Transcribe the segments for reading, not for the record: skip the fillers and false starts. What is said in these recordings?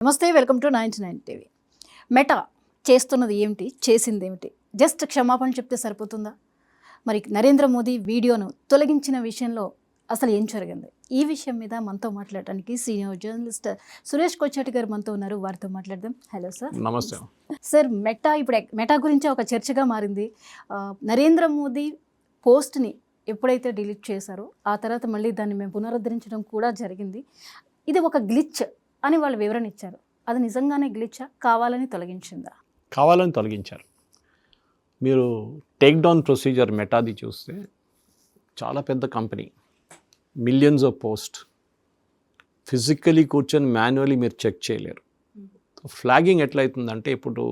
నమస్తే, welcome to 99 TV. Meta చేస్తున్నది ఏమిటి, చేసింది ఏమిటి? జస్ట్ క్షమాపణ చెప్తే సరిపోతుందా? మరి నరేంద్ర మోదీ వీడియోను తొలగించిన విషయంలో అసలు ఏం జరిగింది? ఈ విషయం మీద మనతో మాట్లాడడానికి సీనియర్ జర్నలిస్ట్ సురేష్ కొచ్చాటి గారు మనతో ఉన్నారు. వారితో మాట్లాడదాం. Hello sir. నమస్తే సార్. మెటా గురించి ఒక చర్చగా మారింది. నరేంద్ర మోదీ పోస్ట్ని ఎప్పుడైతే డిలీట్ చేశారో ఆ తర్వాత మళ్ళీ దాన్ని మేము పునరుద్ధరించడం కూడా జరిగింది. ఇది ఒక గ్లిచ్ అని వాళ్ళు వివరణ ఇచ్చారు. అది నిజంగానే గ్లిచ్చా, కావాలని తొలగించిందా? కావాలని తొలగించారు. మీరు టేక్ డౌన్ ప్రొసీజర్ మెటాది చూస్తే చాలా పెద్ద company, millions of post, physically కూర్చొని మాన్యువల్లీ మీరు చెక్ చేయలేరు. ఫ్లాగింగ్ ఎట్లయితుందంటే, ఇప్పుడు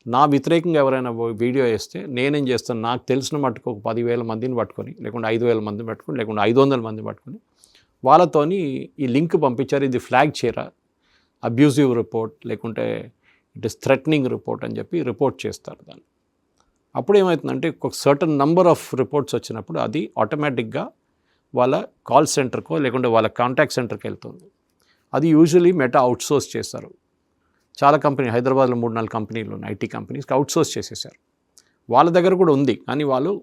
నా వ్యతిరేకంగా ఎవరైనా వీడియో వేస్తే నేనేం చేస్తాను, నాకు తెలిసిన మట్టుకు ఒక 10,000 మందిని పట్టుకొని, లేకుంటే 5,000 మందిని పట్టుకొని, లేకుంటే 500 మందిని పట్టుకొని వాళ్ళతోని ఈ లింక్ పంపించారు, ఇది ఫ్లాగ్ చేయరా, అబ్యూజివ్ రిపోర్ట్, లేకుంటే ఇట్ ఇస్ థ్రెటనింగ్ రిపోర్ట్ అని చెప్పి రిపోర్ట్ చేస్తారు దాన్ని. అప్పుడు ఏమవుతుందంటే, ఒక సర్టన్ నంబర్ ఆఫ్ రిపోర్ట్స్ వచ్చినప్పుడు అది ఆటోమేటిక్గా వాళ్ళ కాల్ సెంటర్కో లేకుంటే వాళ్ళ కాంటాక్ట్ సెంటర్కి వెళ్తుంది. అది యూజువలీ మెటా అవుట్సోర్స్ చేస్తారు. చాలా కంపెనీ, హైదరాబాద్లో 3-4 కంపెనీలు ఉన్నాయి, ఐటీ కంపెనీస్కి అవుట్సోర్స్ చేసేసారు. వాళ్ళ దగ్గర కూడా ఉంది, కానీ వాళ్ళు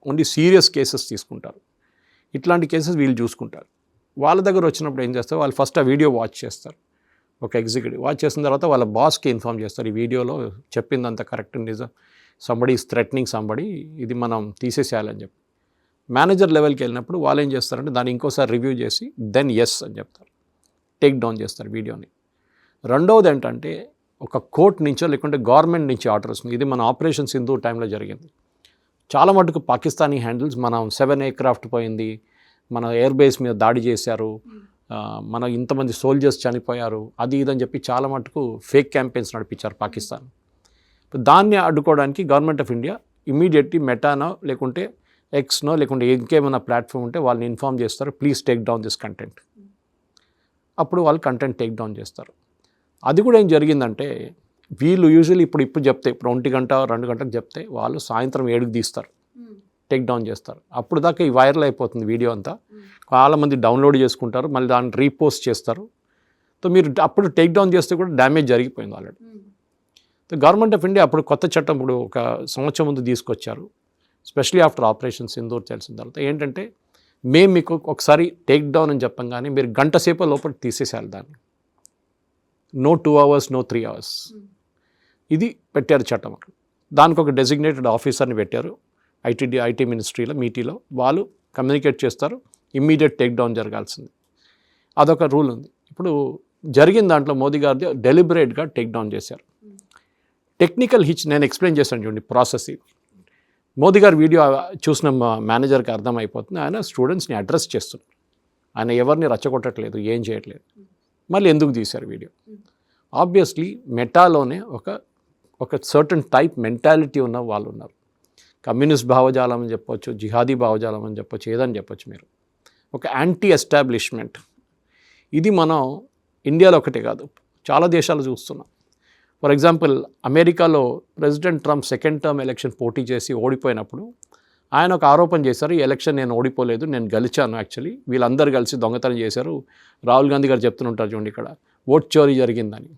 ఓన్లీ సీరియస్ కేసెస్ తీసుకుంటారు. ఇట్లాంటి కేసెస్ వీళ్ళు చూసుకుంటారు. వాళ్ళ దగ్గర వచ్చినప్పుడు ఏం చేస్తారు, వాళ్ళు ఫస్ట్ ఆ వీడియో వాచ్ చేస్తారు. ఒక ఎగ్జిక్యూటివ్ వాచ్ చేసిన తర్వాత వాళ్ళ బాస్కి ఇన్ఫామ్ చేస్తారు, ఈ వీడియోలో చెప్పిందంత కరెక్ట్, నిజం, సంబడి ఈజ్ థ్రెటనింగ్ సంబడి, ఇది మనం తీసేసేయాలని చెప్పి. మేనేజర్ లెవెల్కి వెళ్ళినప్పుడు వాళ్ళు ఏం చేస్తారంటే దాన్ని ఇంకోసారి రివ్యూ చేసి దెన్ ఎస్ అని చెప్తారు, టేక్ డౌన్ చేస్తారు వీడియోని. రెండవది ఏంటంటే, ఒక కోర్ట్ నుంచో లేకుంటే గవర్నమెంట్ నుంచి ఆర్డర్ వస్తుంది. ఇది మన ఆపరేషన్ సింధూర్ టైంలో జరిగింది. చాలా మటుకు పాకిస్తానీ హ్యాండిల్స్, మనం 7 ఎయిర్క్రాఫ్ట్ పోయింది, మన ఎయిర్ బేస్ మీద దాడి చేశారు, మన ఇంతమంది సోల్జర్స్ చనిపోయారు, అది ఇదని చెప్పి చాలా మటుకు ఫేక్ క్యాంపెయిన్స్ నడిపించారు పాకిస్తాన్. దాన్ని అడ్డుకోవడానికి గవర్నమెంట్ ఆఫ్ ఇండియా ఇమీడియట్లీ మెటానో లేకుంటే ఎక్స్నో లేకుంటే ఇంకేమైనా ప్లాట్ఫామ్ ఉంటే వాళ్ళని ఇన్ఫామ్ చేస్తారు, please take down this content. అప్పుడు వాళ్ళు కంటెంట్ టేక్ డౌన్ చేస్తారు. అది కూడా ఏం జరిగిందంటే, వీళ్ళు యూజువల్లీ ఇప్పుడు చెప్తే, ఇప్పుడు 1 గంట 2 గంటలకు చెప్తే వాళ్ళు సాయంత్రం 7కి తీస్తారు, టేక్ డౌన్ చేస్తారు. అప్పుడు దాకా ఈ వైరల్ అయిపోతుంది వీడియో అంతా, చాలామంది డౌన్లోడ్ చేసుకుంటారు, మళ్ళీ దాన్ని రీపోస్ట్ చేస్తారు. సో మీరు అప్పుడు టేక్ డౌన్ చేస్తే కూడా డ్యామేజ్ జరిగిపోయింది ఆల్రెడీ. గవర్నమెంట్ ఆఫ్ ఇండియా అప్పుడు కొత్త చట్టం ఇప్పుడు ఒక సంవత్సరం ముందు తీసుకొచ్చారు, స్పెషలీ ఆఫ్టర్ ఆపరేషన్ సింధూర్ తెలిసిన తర్వాత. ఏంటంటే, మేము మీకు ఒకసారి టేక్ డౌన్ అని చెప్పంగానే మీరు గంట సేపు లోపల తీసేసేయాలి దాన్ని, నో 2 hours, నో 3 hours. ఇది పెట్టారు చట్టం. దానికి ఒక డెసిగ్నేటెడ్ ఆఫీసర్ని పెట్టారు ఐటీ మినిస్ట్రీలో, మీటీలో. వాళ్ళు కమ్యూనికేట్ చేస్తారు, ఇమ్మీడియట్ టేక్ డౌన్ జరగాల్సింది. అదొక రూల్ ఉంది. ఇప్పుడు జరిగిన దాంట్లో మోదీ గారిది డెలిబరేట్గా టేక్ డౌన్ చేశారు. టెక్నికల్ హిచ్ నేను ఎక్స్ప్లెయిన్ చేశాను చూడండి ప్రాసెస్. మోదీ గారు వీడియో చూసిన మేనేజర్కి అర్థమైపోతుంది, ఆయన స్టూడెంట్స్ని అడ్రస్ చేస్తున్నారు, ఆయన ఎవరిని రచ్చగొట్టట్లేదు, ఏం చేయట్లేదు. మళ్ళీ ఎందుకు తీశారు వీడియో? ఆబ్వియస్లీ మెటాలోనే ఒక సర్టన్ టైప్ మెంటాలిటీ ఉన్న వాళ్ళు ఉన్నారు. కమ్యూనిస్ట్ భావజాలం అని చెప్పొచ్చు, జిహాదీ భావజాలం అని చెప్పొచ్చు, ఏదని చెప్పొచ్చు మీరు. ఒక యాంటీ ఎస్టాబ్లిష్మెంట్. ఇది మనం ఇండియాలో ఒకటే కాదు, చాలా దేశాలు చూస్తున్నాం. ఫర్ ఎగ్జాంపుల్, అమెరికాలో president Trump 2nd term election పోటీ చేసి ఓడిపోయినప్పుడు ఆయన ఒక ఆరోపణ చేశారు, ఈ ఎలక్షన్ నేను ఓడిపోలేదు, నేను గెలిచాను, యాక్చువల్లీ వీళ్ళందరూ కలిసి దొంగతనం చేశారు. రాహుల్ గాంధీ గారు చెప్తుంటారు చూడండి, ఇక్కడ ఓట్ చోరీ జరిగిందని.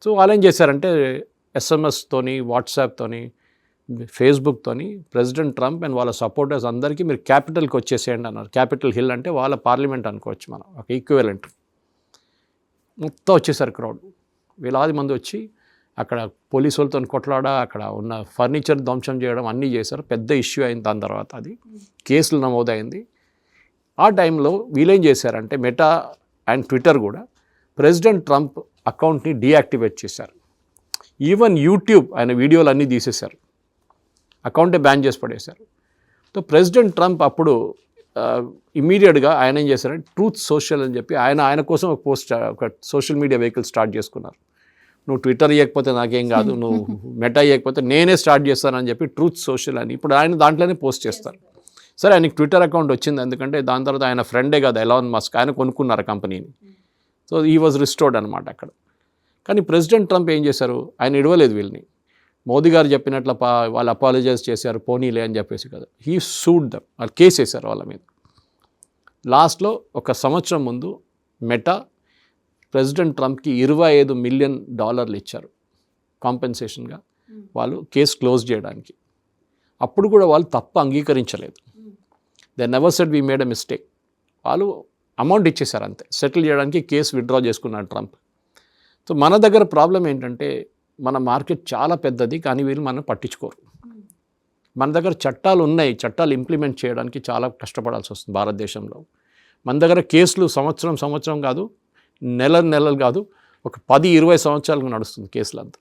సో వాళ్ళు ఏం చేశారంటే, SMS-తోని, వాట్సాప్తోని, ఫేస్బుక్తోని ప్రెసిడెంట్ ట్రంప్ అండ్ వాళ్ళ సపోర్టర్స్ అందరికీ మీరు క్యాపిటల్కి వచ్చేసేయండి అన్నారు. క్యాపిటల్ హిల్ అంటే వాళ్ళ పార్లమెంట్ అనుకోవచ్చు మనం, ఒక ఈక్వివలెంట్. మొత్తం వచ్చేసారు క్రౌడ్, వేలాది మంది వచ్చి అక్కడ పోలీసు వాళ్ళతో కొట్లాడ, అక్కడ ఉన్న ఫర్నిచర్ ధ్వంసం చేయడం అన్నీ చేశారు. పెద్ద ఇష్యూ అయింది. దాని తర్వాత అది కేసులు నమోదైంది. ఆ టైంలో వీళ్ళేం చేశారంటే, మెటా అండ్ ట్విట్టర్ కూడా ప్రెసిడెంట్ ట్రంప్ అకౌంట్ని డీయాక్టివేట్ చేశారు. ఈవెన్ యూట్యూబ్ ఆయన వీడియోలు అన్నీ తీసేశారు, అకౌంటే బ్యాన్ చేసి పడేశారు. సో ప్రెసిడెంట్ ట్రంప్ అప్పుడు ఇమీడియట్గా ఆయన ఏం చేశారంటే, ట్రూత్ సోషల్ అని చెప్పి ఆయన కోసం ఒక సోషల్ మీడియా వెహికల్ స్టార్ట్ చేసుకున్నారు. నువ్వు ట్విట్టర్ ఇవ్వకపోతే నాకేం కాదు, నువ్వు మెటా ఇవ్వకపోతే నేనే స్టార్ట్ చేస్తానని చెప్పి ట్రూత్ సోషల్ అని ఇప్పుడు ఆయన దాంట్లోనే పోస్ట్ చేస్తారు. సరే, ఆయనకి ట్విట్టర్ అకౌంట్ వచ్చింది, ఎందుకంటే దాని తర్వాత ఆయన ఫ్రెండే కదా ఎలాన్ మస్క్, ఆయన కొనుక్కున్నారు కంపెనీని. సో ఈ వాజ్ రిస్టోర్డ్ అనమాట అక్కడ. కానీ ప్రెసిడెంట్ ట్రంప్ ఏం చేశారు, ఆయన ఇడవలేదు వీళ్ళని. మోదీ గారు చెప్పినట్లు వాళ్ళు అపాలజైజ్ చేశారు, పోనీలే అని చెప్పేసి కదా, హీ సూడ్ దమ్, వాళ్ళు కేసు వేశారు వాళ్ళ మీద. లాస్ట్లో 1 సంవత్సరం ముందు మెటా ప్రెసిడెంట్ ట్రంప్కి $25 మిలియన్ ఇచ్చారు కాంపెన్సేషన్గా వాళ్ళు కేసు క్లోజ్ చేయడానికి. అప్పుడు కూడా వాళ్ళు తప్పు అంగీకరించలేదు. They never said we made a mistake. వాళ్ళు అమౌంట్ ఇచ్చేశారు అంతే, సెటిల్ చేయడానికి కేసు విత్డ్రా చేసుకున్నాడు ట్రంప్. సో మన దగ్గర ప్రాబ్లం ఏంటంటే మన మార్కెట్ చాలా పెద్దది, కానీ వీళ్ళు మనం పట్టించుకోరు. మన దగ్గర చట్టాలు ఉన్నాయి, చట్టాలు ఇంప్లిమెంట్ చేయడానికి చాలా కష్టపడాల్సి వస్తుంది భారతదేశంలో. మన దగ్గర కేసులు సంవత్సరం కాదు, నెలలు కాదు, ఒక 10-20 సంవత్సరాలకు నడుస్తుంది కేసులంతా.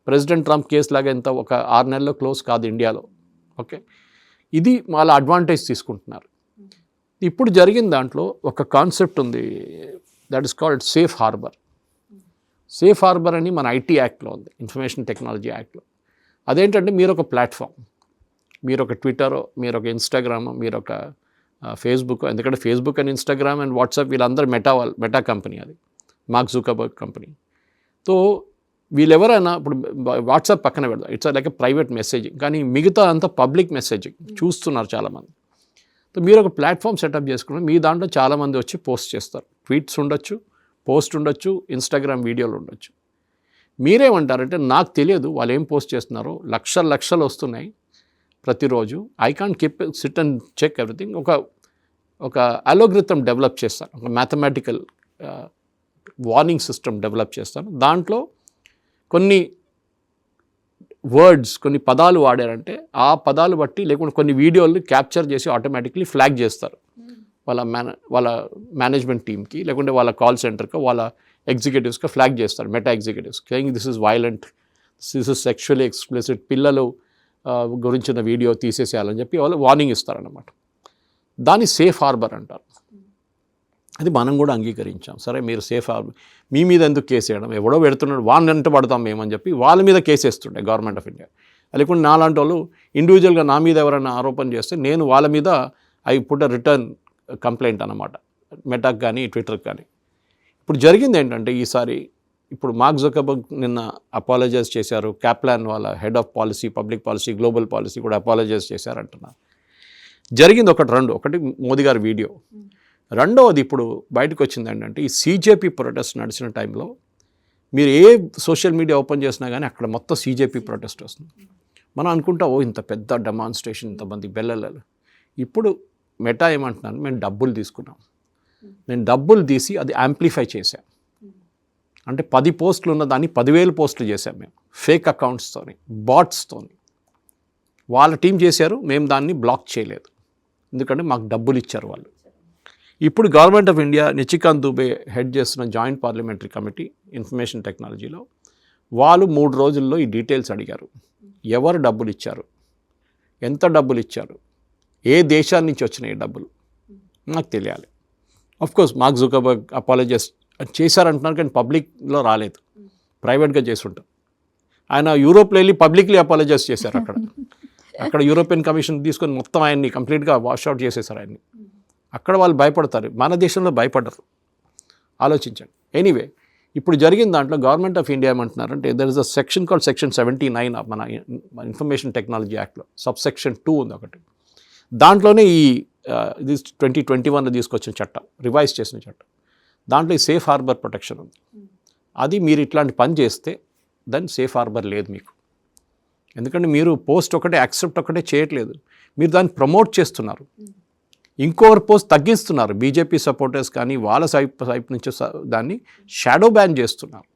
ప్రెసిడెంట్ ట్రంప్ కేసు లాగా ఎంత ఒక 6 నెలల్లో క్లోజ్ కాదు ఇండియాలో. ఓకే, ఇది వాళ్ళ అడ్వాంటేజ్ తీసుకుంటున్నారు. ఇప్పుడు జరిగిన దాంట్లో ఒక కాన్సెప్ట్ ఉంది, that is called safe harbour. Safe harbour అని మన ఐటీ యాక్ట్లో ఉంది, ఇన్ఫర్మేషన్ టెక్నాలజీ యాక్ట్లో. అదేంటంటే మీరు ఒక ప్లాట్ఫామ్, మీరు ఒక ట్విట్టరో, మీరు ఒక ఇన్స్టాగ్రామో, మీరు ఒక ఫేస్బుక్, ఎందుకంటే Facebook and Instagram and WhatsApp వీళ్ళందరూ మెటా కంపెనీ, అది మార్క్ జుకర్బర్గ్ కంపెనీ. సో వీళ్ళెవరైనా ఇప్పుడు వాట్సాప్ పక్కన పెడతారు, ఇట్స్ లైక్ ప్రైవేట్ మెసేజింగ్, కానీ మిగతా అంతా పబ్లిక్ మెసేజింగ్ చూస్తున్నారు చాలామంది. సో మీరు ఒక ప్లాట్ఫామ్ సెటప్ చేసుకుని మీ దాంట్లో చాలామంది వచ్చి పోస్ట్ చేస్తారు. ట్వీట్స్ ఉండొచ్చు, పోస్ట్ ఉండొచ్చు, ఇన్స్టాగ్రామ్ వీడియోలు ఉండొచ్చు. మీరేమంటారంటే నాకు తెలియదు వాళ్ళు ఏం పోస్ట్ చేస్తున్నారో, లక్షలు వస్తున్నాయి ప్రతిరోజు, I can't keep sit and check everything. ఒక అలోగ్రిథం డెవలప్ చేస్తాను, ఒక మ్యాథమెటికల్ వార్నింగ్ సిస్టమ్ డెవలప్ చేస్తాను. దాంట్లో కొన్ని వర్డ్స్, కొన్ని పదాలు వాడారంటే ఆ పదాలు బట్టి, లేకుంటే కొన్ని వీడియోలు క్యాప్చర్ చేసి ఆటోమేటిక్లీ ఫ్లాగ్ చేస్తారు వాళ్ళ మేనేజ్మెంట్ టీమ్కి, లేకుంటే వాళ్ళ కాల్ సెంటర్కి, వాళ్ళ ఎగ్జిక్యూటివ్స్కి ఫ్లాగ్ చేస్తారు, meta executives, saying this is violent, this is sexually explicit, పిల్లలు గురించిన వీడియో తీసేసేయాలని చెప్పి వాళ్ళు వార్నింగ్ ఇస్తారన్నమాట. దాన్ని సేఫ్ హార్బర్ అంటారు. అది మనం కూడా అంగీకరించాం. సరే మీరు సేఫ్ హార్బర్, మీ మీద ఎందుకు కేసు వేయడం, ఎవడో పెడుతున్నాడు వాళ్ళని వెంట పడతాం మేమని చెప్పి వాళ్ళ మీద కేసు వేస్తుండే గవర్నమెంట్ ఆఫ్ ఇండియా. లేకుంటే నాలాంటి వాళ్ళు ఇండివిజువల్గా నా మీద ఎవరైనా ఆరోపణ చేస్తే నేను వాళ్ళ మీద I put a return complaint అన్నమాట, మెటాక్ కానీ ట్విట్టర్కి కానీ. ఇప్పుడు జరిగింది ఏంటంటే ఈసారి, ఇప్పుడు మార్క్ జుకర్బర్గ్ నిన్న అపాలజైజ్ చేశారు, క్యాప్లాన్ వాళ్ళ head of policy, public policy, global policy కూడా అపాలజైజ్ చేశారంటున్నారు. జరిగింది ఒకటి మోదీ గారి వీడియో. రెండవది ఇప్పుడు బయటకు వచ్చింది ఏంటంటే ఈ సీజేపీ ప్రొటెస్ట్ నడిచిన టైంలో మీరు ఏ సోషల్ మీడియా ఓపెన్ చేసినా కానీ అక్కడ మొత్తం సీజేపీ ప్రొటెస్ట్ వస్తుంది. మనం అనుకుంటా ఓ ఇంత పెద్ద డెమాన్స్ట్రేషన్, ఇంతమంది బెల్లలు. ఇప్పుడు మెటా ఏమంటున్నాను, మేము డబ్బులు తీసుకున్నాం, నేను డబ్బులు తీసి అది యాంప్లిఫై చేశాను. అంటే 10 పోస్టులు ఉన్న దాన్ని 10,000 పోస్టులు చేశాం మేము, ఫేక్ అకౌంట్స్తోని, బాట్స్తోని. వాళ్ళ టీం చేశారు, మేము దాన్ని బ్లాక్ చేయలేదు, ఎందుకంటే మాకు డబ్బులు ఇచ్చారు వాళ్ళు. ఇప్పుడు government of India Nishikant Dubey head చేస్తున్న జాయింట్ పార్లమెంటరీ కమిటీ ఇన్ఫర్మేషన్ టెక్నాలజీలో వాళ్ళు 3 రోజుల్లో ఈ డీటెయిల్స్ అడిగారు. ఎవరు డబ్బులు ఇచ్చారు, ఎంత డబ్బులు ఇచ్చారు, ఏ దేశాల నుంచి వచ్చినాయి డబ్బులు, నాకు తెలియాలి. ఆఫ్కోర్స్ మార్క్ జుకర్బర్గ్ అపాలజైజ్ చేశారంటున్నారు, కానీ పబ్లిక్లో రాలేదు, ప్రైవేట్గా చేసుంటారు. ఆయన యూరోప్లో వెళ్ళి పబ్లిక్లీ అపాలజైజ్ చేశారు. అక్కడ యూరోపియన్ కమిషన్ తీసుకొని మొత్తం ఆయన్ని కంప్లీట్గా వాష్అవుట్ చేసేసారు ఆయన్ని. అక్కడ వాళ్ళు భయపడతారు, మన దేశంలో భయపడరు, ఆలోచించండి. ఎనీవే, ఇప్పుడు జరిగిన దాంట్లో గవర్నమెంట్ ఆఫ్ ఇండియా ఏమంటున్నారంటే there is a section called section 79 మన ఇన్ఫర్మేషన్ టెక్నాలజీ యాక్ట్లో సబ్సెక్షన్ 2 ఉంది ఒకటి. దాంట్లోనే ఇది 2021లో తీసుకొచ్చిన చట్టం, రివైజ్ చేసిన చట్టం, దాంట్లో ఈ సేఫ్ హార్బర్ ప్రొటెక్షన్ ఉంది. అది మీరు ఇట్లాంటి పని చేస్తే దాన్ని సేఫ్ హార్బర్ లేదు మీకు, ఎందుకంటే మీరు పోస్ట్ ఒకటే, యాక్సెప్ట్ ఒకటే చేయట్లేదు, మీరు దాన్ని ప్రమోట్ చేస్తున్నారు, ఇంకోవర్ పోస్ట్ తగ్గిస్తున్నారు. బీజేపీ సపోర్టర్స్ కానీ వాళ్ళ సైప్ నుంచి దాన్ని షాడో బ్యాన్ చేస్తున్నారు.